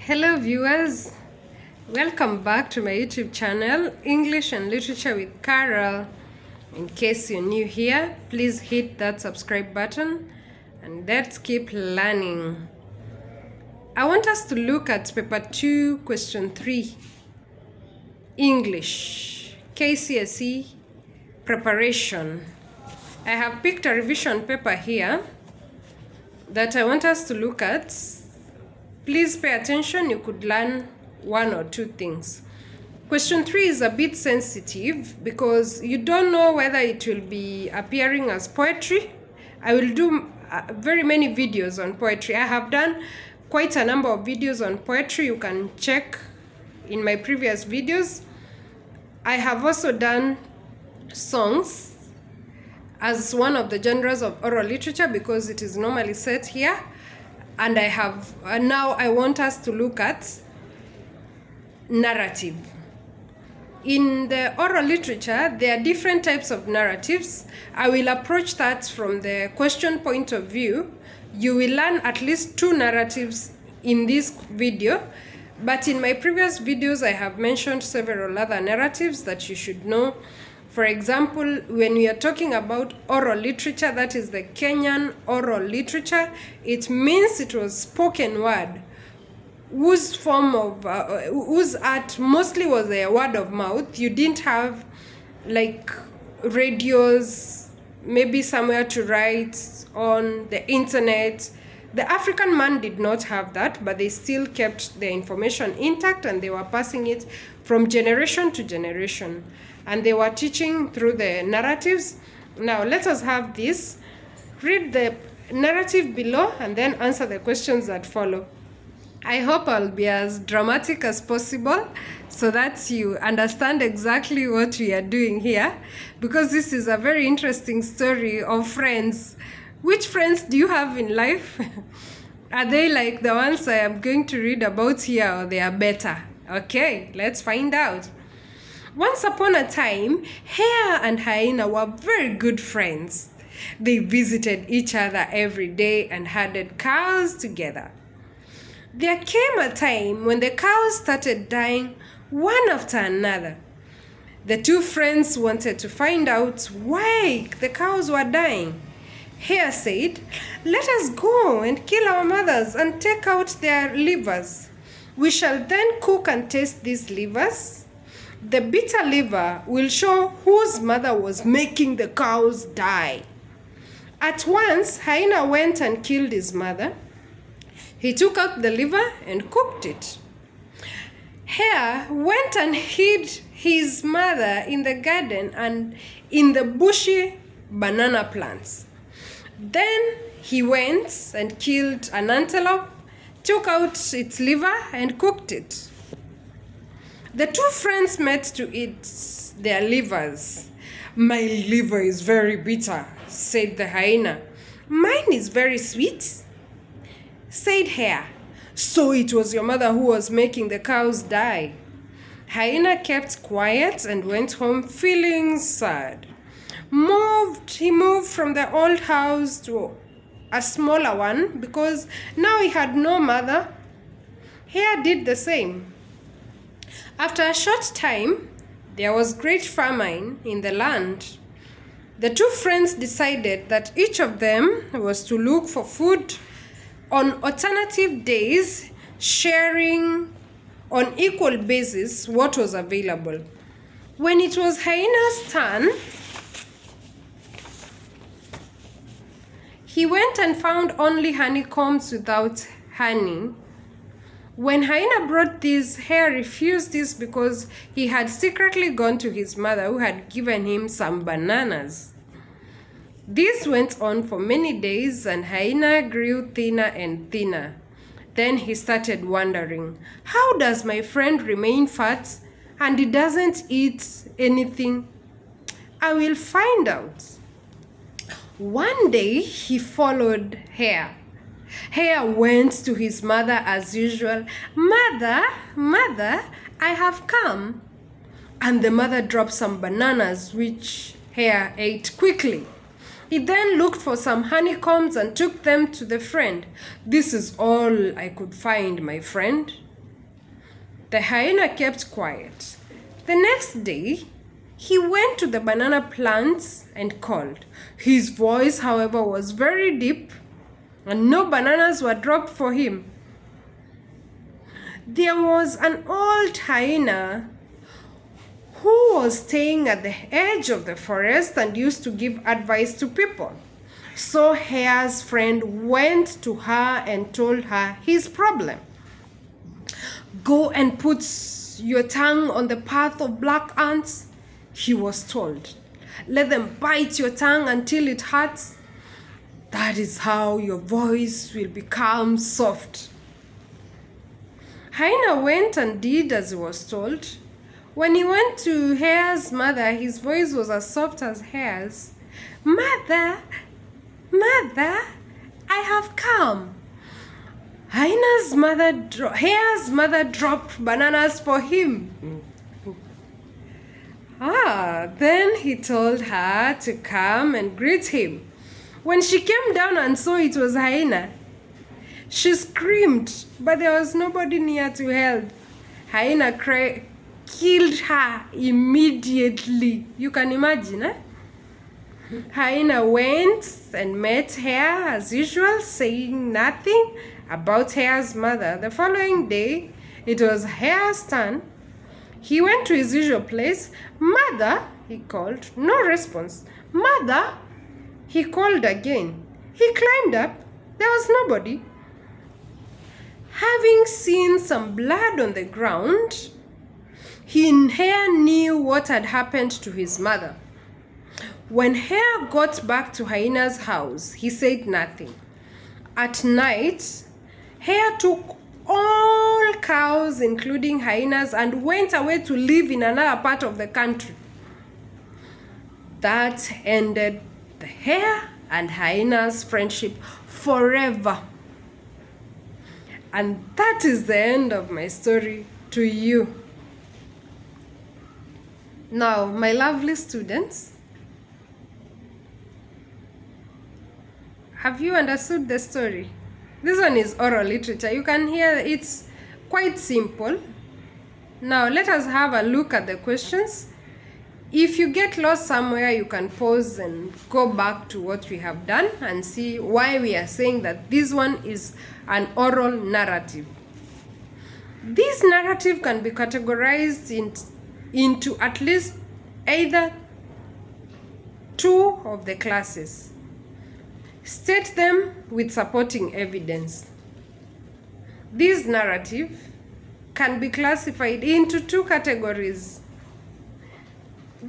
Hello viewers, welcome back to my YouTube channel, English and Literature with Carol. In case you're new here, please hit that subscribe button and let's keep learning. I want us to look at paper 2, question 3, English, KCSE preparation. I have picked a revision paper here that I want us to look at. Please pay attention, you could learn one or two things. Question 3 is a bit sensitive because you don't know whether it will be appearing as poetry. I will do very many videos on poetry. I have done quite a number of videos on poetry. You can check in my previous videos. I have also done songs as one of the genres of oral literature because it is normally set here. And now I want us to look at narrative. In the oral literature, there are different types of narratives. I will approach that from the question point of view. You will learn at least 2 narratives in this video, but in my previous videos, I have mentioned several other narratives that you should know. For example, when we are talking about oral literature, that is the Kenyan oral literature, it means it was spoken word, whose art mostly was a word of mouth. You didn't have like radios, maybe somewhere to write on the internet. The African man did not have that, but they still kept their information intact and they were passing it from generation to generation. And they were teaching through the narratives. Now let us have this. Read the narrative below and then answer the questions that follow. I hope I'll be as dramatic as possible so that you understand exactly what we are doing here, because this is a very interesting story of friends. Which friends do you have in life? Are they like the ones I am going to read about here, or they are better? Okay, let's find out. Once upon a time, Hare and Hyena were very good friends. They visited each other every day and herded cows together. There came a time when the cows started dying one after another. The two friends wanted to find out why the cows were dying. Hare said, "Let us go and kill our mothers and take out their livers. We shall then cook and taste these livers. The bitter liver will show whose mother was making the cows die." At once, Hyena went and killed his mother. He took out the liver and cooked it. Hare went and hid his mother in the garden and in the bushy banana plants. Then he went and killed an antelope, took out its liver and cooked it. The two friends met to eat their livers. "My liver is very bitter," said the hyena. "Mine is very sweet," said Hare. "So it was your mother who was making the cows die." Hyena kept quiet and went home feeling sad. He moved from the old house to a smaller one because now he had no mother. Hare did the same. After a short time, there was great famine in the land. The two friends decided that each of them was to look for food on alternative days, sharing on equal basis what was available. When it was Hyena's turn, he went and found only honeycombs without honey. When Hyena brought this, Hare refused this because he had secretly gone to his mother who had given him some bananas. This went on for many days and Hyena grew thinner and thinner. Then he started wondering, how does my friend remain fat and he doesn't eat anything? I will find out. One day he followed Hare. Hare went to his mother as usual. "Mother, mother, I have come." And the mother dropped some bananas, which Hare ate quickly. He then looked for some honeycombs and took them to the friend. "This is all I could find, my friend," The hyena kept quiet. The next day, he went to the banana plants and called. His voice, however, was very deep, and no bananas were dropped for him. There was an old hyena who was staying at the edge of the forest and used to give advice to people. So Hare's friend went to her and told her his problem. Go and put your tongue on the path of black ants, he was told. Let them bite your tongue until it hurts. That is how your voice will become soft. Hyena went and did as he was told. When he went to Hare's mother, his voice was as soft as Hare's. Mother, mother, I have come. Hare's mother dropped bananas for him. Then he told her to come and greet him. When she came down and saw it was Hyena, she screamed, but there was nobody near to help. Hyena killed her immediately. You can imagine, eh? Hyena went and met Hare as usual, saying nothing about Hare's mother. The following day, it was Hare's turn. He went to his usual place. Mother, he called. No response. Mother, he called again. He climbed up. There was nobody. Having seen some blood on the ground, Hare knew what had happened to his mother. When Hare got back to Hyena's house, he said nothing. At night, Hare took all cows, including hyenas, and went away to live in another part of the country. That ended the Hare and Hyena's friendship forever. And that is the end of my story to you. Now, my lovely students, have you understood the story? This one is oral literature. You can hear it's quite simple. Now, let us have a look at the questions. If you get lost somewhere, you can pause and go back to what we have done and see why we are saying that this one is an oral narrative. This narrative can be categorized into at least either two of the classes. State them with supporting evidence. This narrative can be classified into two categories.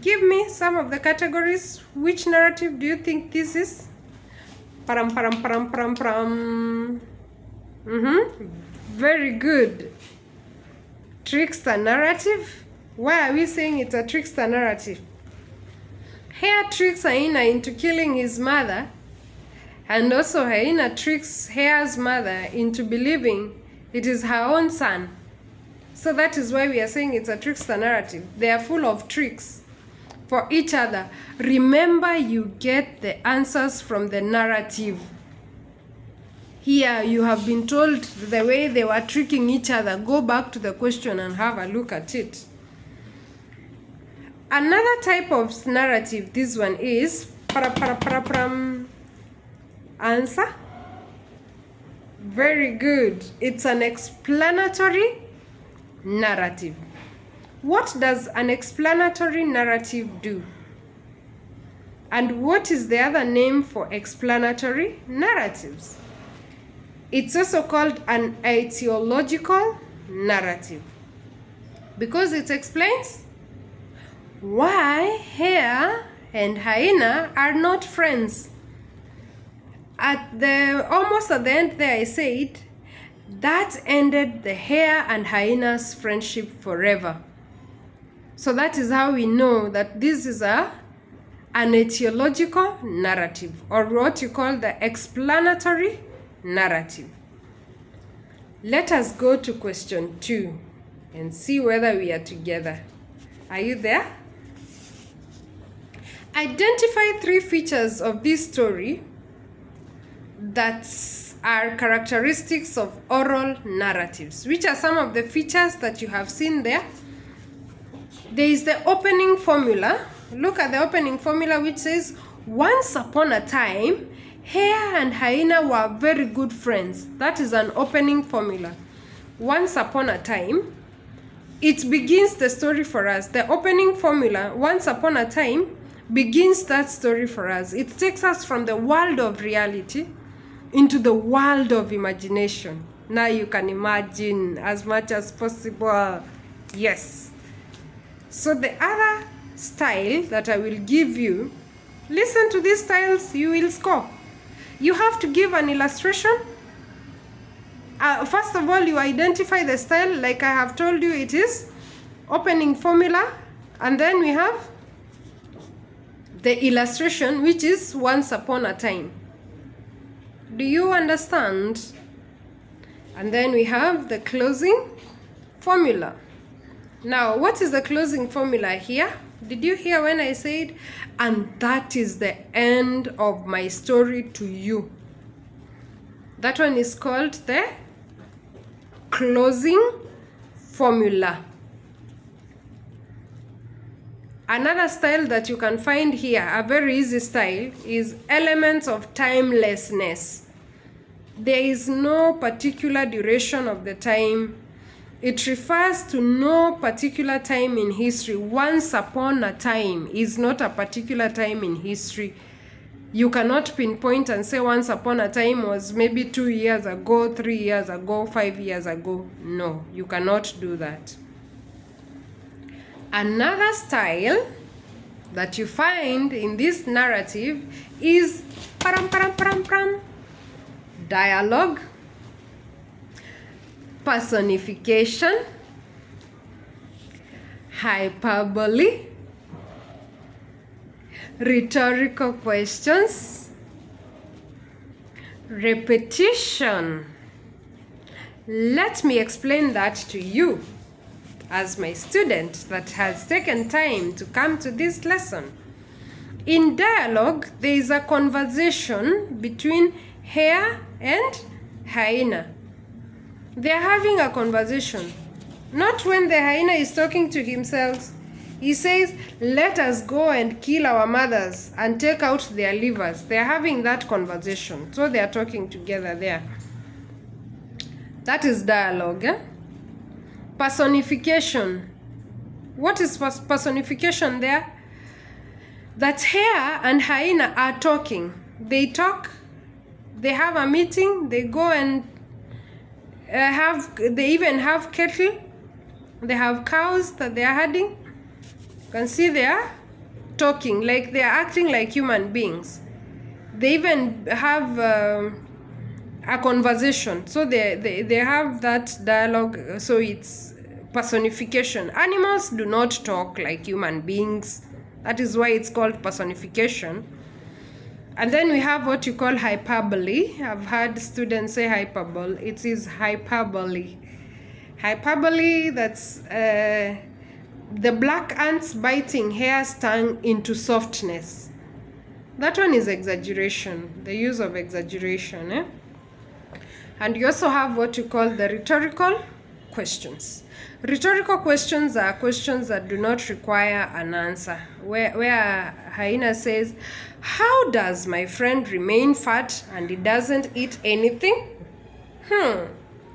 Give me some of the categories. Which narrative do you think this is? Param, param, param, param, param. Very good. Trickster narrative. Why are we saying it's a trickster narrative? Hare tricks Hyena into killing his mother, and also Hyena tricks Hare's mother into believing it is her own son. So that is why we are saying it's a trickster narrative. They are full of tricks for each other. Remember, you get the answers from the narrative. Here you have been told the way they were tricking each other. Go back to the question and have a look at it. Another type of narrative, this one is answer. Very good. It's an explanatory narrative. What does an explanatory narrative do? And what is the other name for explanatory narratives? It's also called an etiological narrative because it explains why Hare and Hyena are not friends. Almost at the end there, I said that ended the Hare and Hyena's friendship forever. So that is how we know that this is an etiological narrative, or what you call the explanatory narrative. Let us go to question 2 and see whether we are together. Are you there? Identify 3 features of this story that are characteristics of oral narratives. Which are some of the features that you have seen there? There is the opening formula. Look at the opening formula, which says, once upon a time, Hare and Hyena were very good friends. That is an opening formula. Once upon a time. It begins the story for us. The opening formula, once upon a time, begins that story for us. It takes us from the world of reality into the world of imagination. Now you can imagine as much as possible. Yes. So the other style that I will give you, listen to these styles, you will score. You have to give an illustration. First of all, you identify the style, like I have told you, it is opening formula, and then we have the illustration, which is once upon a time. Do you understand? And then we have the closing formula. Now, what is the closing formula here? Did you hear when I said, and that is the end of my story to you? That one is called the closing formula. Another style that you can find here, a very easy style, is elements of timelessness. There is no particular duration of the time. It refers to no particular time in history. Once upon a time is not a particular time in history. You cannot pinpoint and say once upon a time was maybe 2 years ago, 3 years ago, 5 years ago. No, you cannot do that. Another style that you find in this narrative is dialogue, personification, hyperbole, rhetorical questions, repetition. Let me explain that to you as my student that has taken time to come to this lesson. In dialogue, there is a conversation between Hare and Hyena. They are having a conversation. Not when the hyena is talking to himself. He says, let us go and kill our mothers and take out their livers. They are having that conversation. So they are talking together there. That is dialogue. Personification. What is personification there? That Hare and Hyena are talking. They talk. They have a meeting. They go and they even have cattle. They have cows that they are herding. You can see they are talking, like they are acting like human beings. They even have a conversation. So they have that dialogue. So it's personification. Animals do not talk like human beings. That is why it's called personification. And then we have what you call hyperbole. I've heard students say hyperbole. It is hyperbole. Hyperbole, that's the black ants biting Hare's tongue into softness. That one is exaggeration, the use of exaggeration. And you also have what you call the rhetorical questions. Rhetorical questions are questions that do not require an answer. Where Hyena says, how does my friend remain fat and he doesn't eat anything?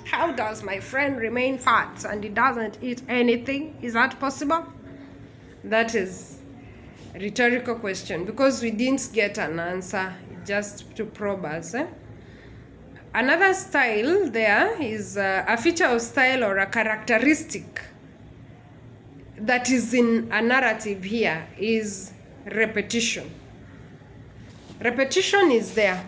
How does my friend remain fat and he doesn't eat anything? Is that possible? That is a rhetorical question because we didn't get an answer, just to probe us. Another style there is a feature of style or a characteristic that is in a narrative here is repetition. Repetition is there.